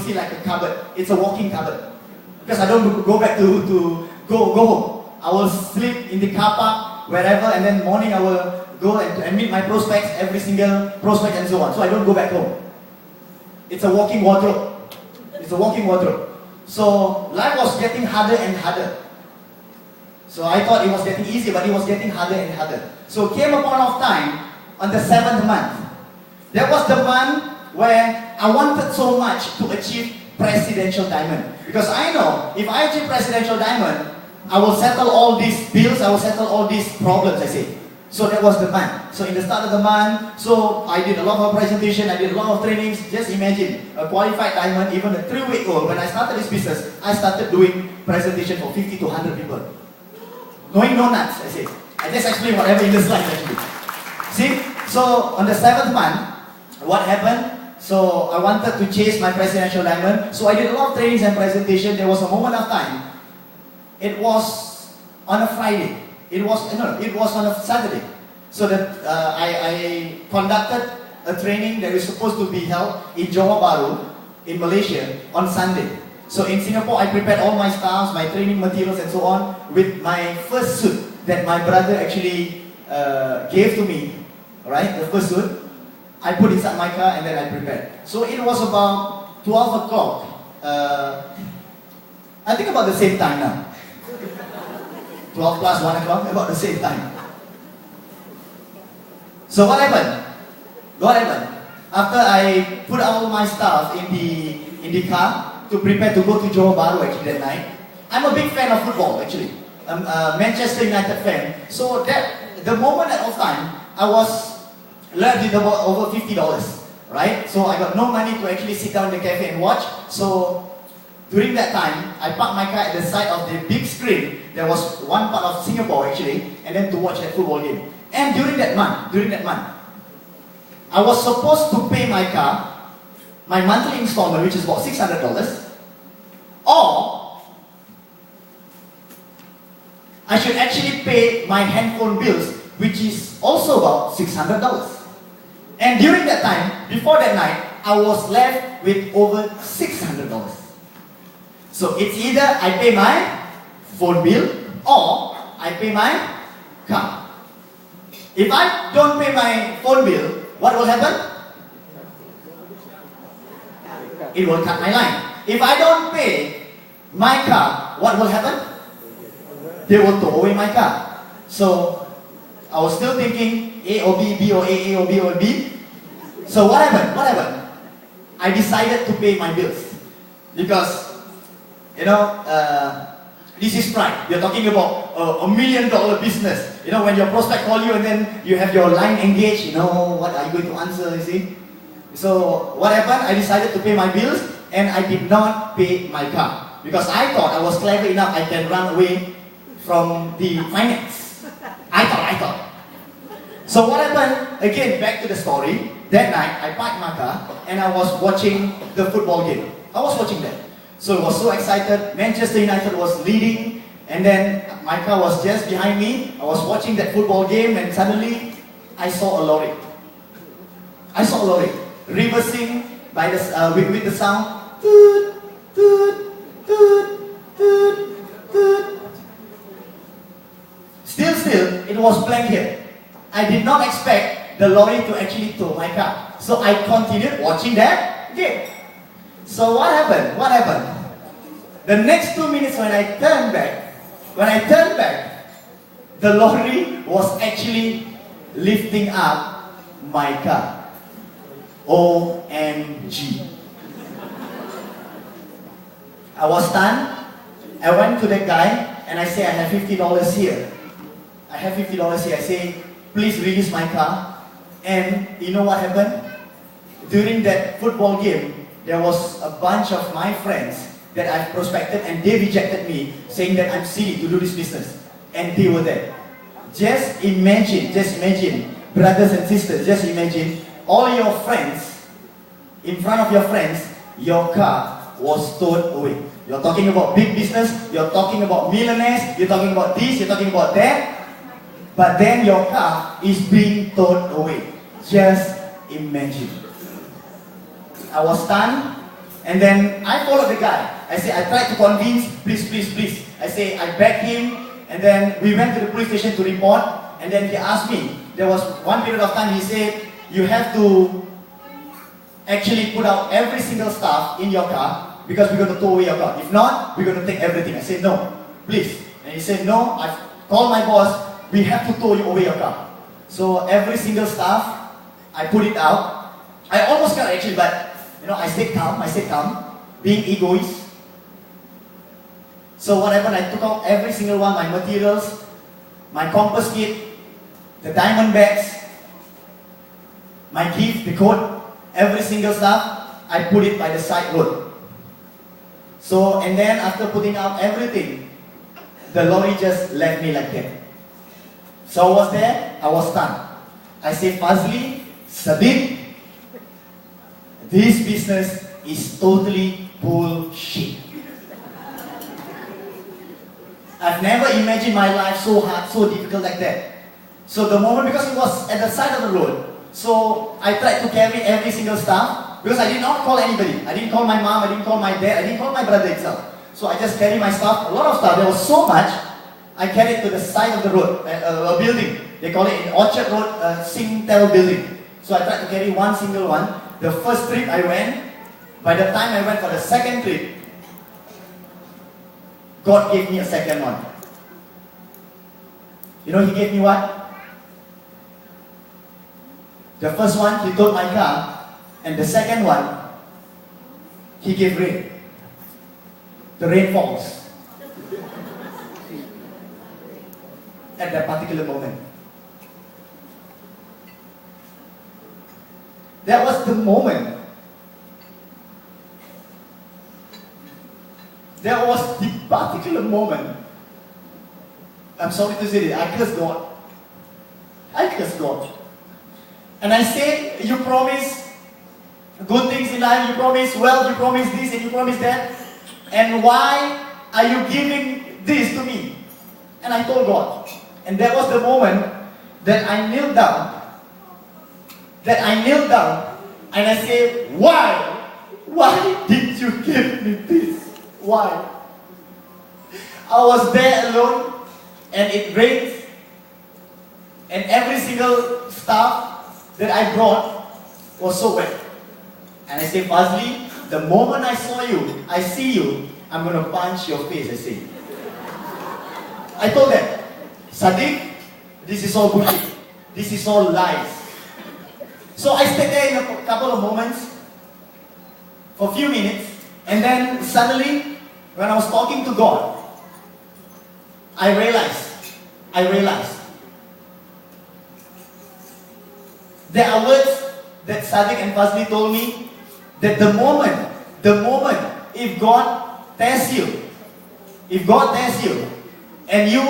see like a cupboard. It's a walking cupboard. Because I don't go back to go home. I will sleep in the car park, wherever, and then morning I will go and meet my prospects, every single prospect and so on. So I don't go back home. It's a walking wardrobe. It's a walking wardrobe. So life was getting harder and harder. So I thought it was getting easier, but it was getting harder and harder. So came a point of time on the 7th month. That was the month where I wanted so much to achieve presidential diamond. Because I know, if I achieve presidential diamond, I will settle all these bills, I will settle all these problems, I say. So that was the month. So in the start of the month, so I did a lot of presentation, I did a lot of trainings. Just imagine, a qualified diamond, even a 3-week-old, when I started this business, I started doing presentation for 50 to 100 people. Knowing no nuts, I say. I just explain whatever in the slides actually. See? So on the 7th month, what happened? So I wanted to chase my presidential diamond. So I did a lot of trainings and presentation. There was a moment of time. It was on a Friday. It was on a Saturday. So that I conducted a training that was supposed to be held in Johor Bahru, in Malaysia, on Sunday. So in Singapore, I prepared all my stuff, my training materials and so on, with my first suit that my brother actually gave to me. Right, the first suit. I put inside my car and then I prepared. So it was about 12 o'clock. I think about the same time now. 12 plus 1 o'clock, about the same time. So what happened? What happened? After I put all my stuff in the car to prepare to go to Johor Bahru actually that night. I'm a big fan of football actually. I'm a Manchester United fan. So that the moment of time, I was left with about over $50, right? So I got no money to actually sit down in the cafe and watch. So during that time, I parked my car at the side of the big screen. There was one part of Singapore actually, and then to watch that football game. And during that month, I was supposed to pay my car, my monthly installment, which is about $600, or I should actually pay my handphone bills, which is also about $600. And during that time, before that night, I was left with over $600. So it's either I pay my phone bill or I pay my car. If I don't pay my phone bill, what will happen? It will cut my line. If I don't pay my car, what will happen? They will tow away my car. So I was still thinking A or B, B or A or B or B. So what happened? What happened? I decided to pay my bills. Because, this is pride. You're talking about $1 million business. When your prospect call you and then you have your line engaged, what are you going to answer, you see? So what happened? I decided to pay my bills and I did not pay my car. Because I thought I was clever enough I can run away from the finance. I thought. So what happened? Again, back to the story. That night, I parked my car and I was watching the football game. I was watching that. So I was so excited. Manchester United was leading and then my car was just behind me. I was watching that football game and suddenly I saw a lorry. Reversing by the, with the sound. Toot, toot, toot, toot, toot. Still, it was blank here. I did not expect the lorry to actually tow my car. So I continued watching that game. So what happened? The next 2 minutes when I turned back, the lorry was actually lifting up my car. OMG. I was stunned. I went to that guy and I said, I have $50 here. I say, please release my car. And you know what happened? During that football game, there was a bunch of my friends that I've prospected and they rejected me, saying that I'm silly to do this business. And they were there. Just imagine, brothers and sisters, just imagine all your friends, in front of your friends, your car was towed away. You're talking about big business, you're talking about millionaires, you're talking about this, you're talking about that. But then your car is being towed away. Just imagine. I was stunned. And then I followed the guy. I say, I tried to convince, please, please, please. I say, I begged him, and then we went to the police station to report, and then he asked me, there was one period of time he said, you have to actually put out every single stuff in your car, because we're going to tow away your car. If not, we're going to take everything. I said, no, please. And he said, no, I've called my boss, we have to tow you away your car. So every single stuff, I put it out. I almost got actually, but I stayed calm, being egoist. So what happened, I took out every single one, my materials, my compass kit, the diamond bags, my gift, the coat, every single stuff, I put it by the side road. So, and then after putting out everything, the lorry just left me like that. So I was there, I was stunned. I said, Fazli, Sadiq, this business is totally bullshit. I've never imagined my life so hard, so difficult like that. So the moment, because it was at the side of the road, so I tried to carry every single stuff, because I did not call anybody. I didn't call my mom, I didn't call my dad, I didn't call my brother itself. So I just carried my stuff, a lot of stuff. There was so much, I carried to the side of the road, a building. They call it in Orchard Road, Singtel building. So I tried to carry one single one. The first trip I went, by the time I went for the second trip, God gave me a second one. You know He gave me what? The first one, He towed my car, and the second one, He gave rain. The rain falls. At that particular moment. That was the moment. That was the particular moment. I'm sorry to say this, I cursed God. I cursed God. And I said, you promise good things in life, you promise wealth, you promise this and you promise that. And why are you giving this to me? And I told God. And that was the moment that I knelt down. And I said, why? Why did you give me this? Why? I was there alone, and it rained, and every single stuff that I brought was so wet. And I said, Fazli, the moment I see you, I'm going to punch your face, I say. I told them, Sadiq, this is all bullshit. This is all lies. So I stayed there in a couple of moments, for a few minutes, and then suddenly, when I was talking to God, I realized, there are words that Sadiq and Fazli told me, that the moment, if God tests you, and you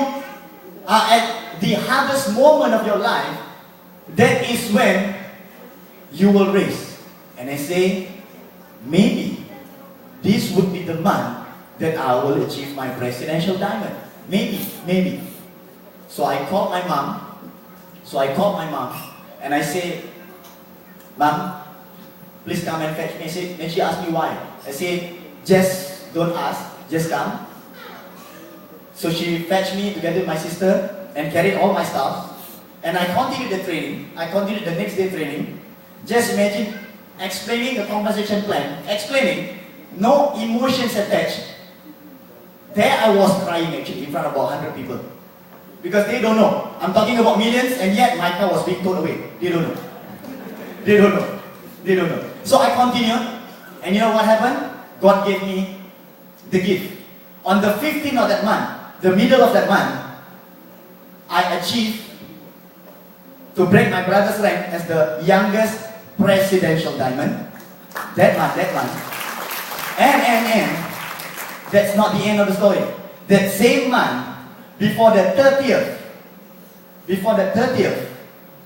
are at the hardest moment of your life, that is when you will raise. And I say, maybe this would be the month that I will achieve my presidential diamond. Maybe. So I called my mom. And I say, Mom, please come and fetch me. And she asked me why. I said, just don't ask, just come. So she fetched me together with my sister and carried all my stuff. And I continued the training. I continued the next day training. Just imagine explaining the compensation plan. Explaining. No emotions attached. There I was crying actually in front of about 100 people. Because they don't know. I'm talking about millions, and yet my car was being towed away. They don't know. So I continued. And you know what happened? God gave me the gift. On the 15th of that month, the middle of that month, I achieved to break my brother's rank as the youngest presidential diamond. That month. And that's not the end of the story. That same month, before the 30th,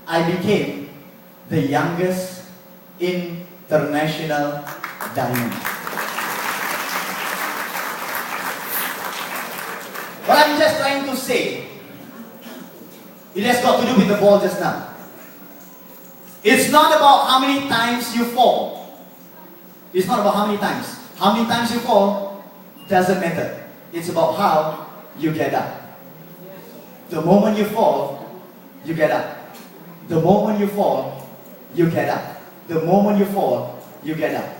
I became the youngest international diamond. What I'm just trying to say, it has got to do with the ball just now. It's not about how many times you fall. It's not about how many times. How many times you fall doesn't matter. It's about how you get up. The moment you fall, you get up. The moment you fall, you get up. The moment you fall, you get up.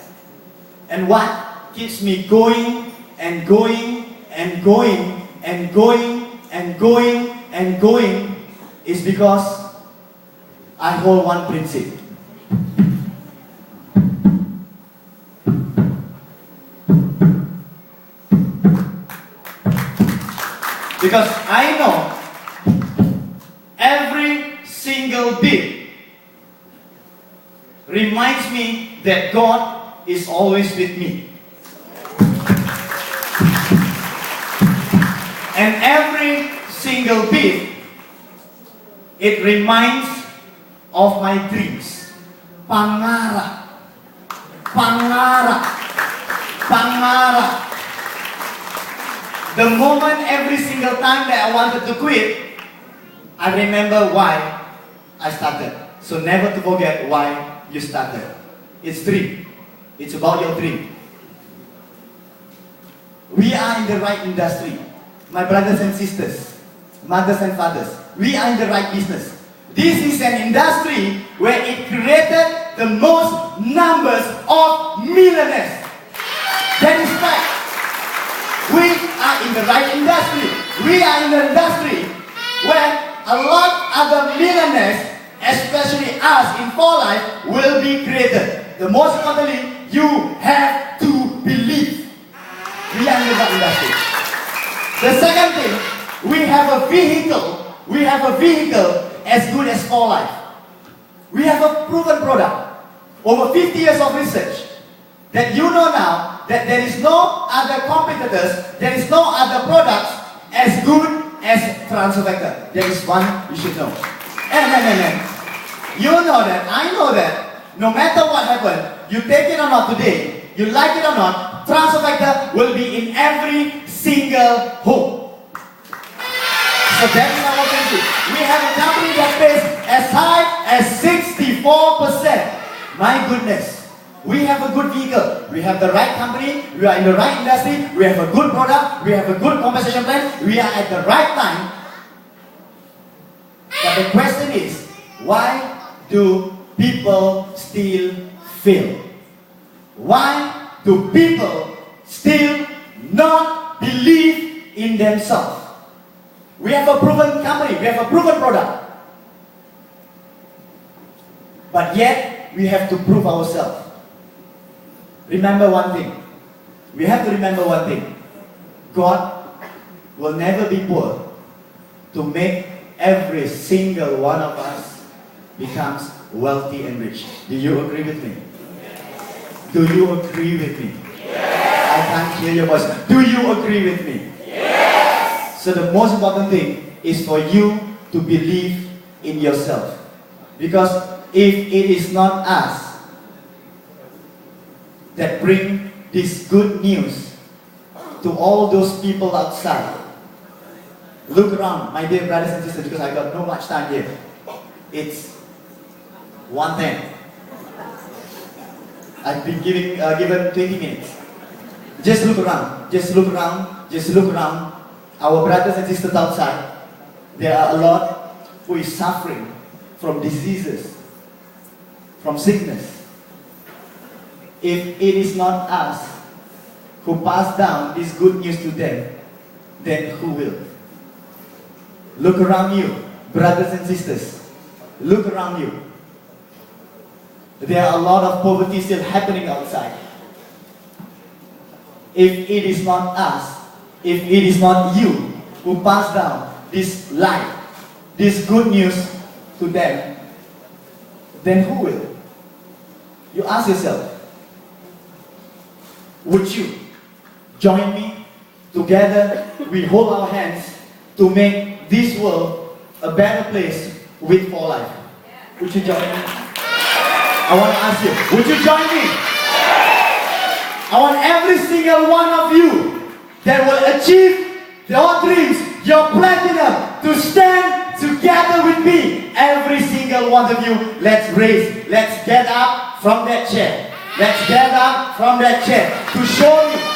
And what keeps me going and going and going and going and going and going is because I hold one principle. Because I know every single beat reminds me that God is always with me. And every single beat, it reminds of my dreams. Pangarap. Pangarap. Pangarap. The moment every single time that I wanted to quit, I remember why I started. So never to forget why you started. It's dream. It's about your dream. We are in the right industry. My brothers and sisters, mothers and fathers, we are in the right business. This is an industry where it created the most numbers of millionaires. That is fact. We are in the right industry. We are in the industry where a lot of the millionaires, especially us in 4Life, will be created. The most importantly, you have to believe. We are in the right industry. The second thing, we have a vehicle. We have a vehicle as good as 4Life. We have a proven product. Over 50 years of research that you know now that there is no other competitors, there is no other products as good as transfer factor. There is one you should know. And you know that, I know that, no matter what happened, you take it or not today, you like it or not, transfer factor will be in every single home. So that is our country. We have a company that pays as high as 64%. My goodness. We have a good vehicle. We have the right company. We are in the right industry. We have a good product. We have a good compensation plan. We are at the right time. But the question is, why do people still fail? Why do people still not believe in themselves? We have a proven company. We have a proven product. But yet, we have to prove ourselves. Remember one thing. We have to remember one thing. God will never be poor to make every single one of us becomes wealthy and rich. Do you agree with me? Yes. Do you agree with me? Yes. I can't hear your voice. Do you agree with me? Yes. So the most important thing is for you to believe in yourself. Because if it is not us that bring this good news to all those people outside. Look around, my dear brothers and sisters, because I got no much time here. It's 1:10. I've been given 20 minutes. Just look around, just look around, just look around. Our brothers and sisters outside, there are a lot who is suffering from diseases, from sickness. If it is not us who pass down this good news to them, then who will? Look around you, brothers and sisters. Look around you. There are a lot of poverty still happening outside. If it is not us, if it is not you who pass down this light, this good news to them, then who will? You ask yourself, would you join me? Together we hold our hands to make this world a better place with 4Life. Would you join me? I want to ask you, would you join me? I want every single one of you that will achieve your dreams, your platinum, to stand together with me. Every single one of you, let's raise, let's get up from that chair. Let's get up from that chair to show me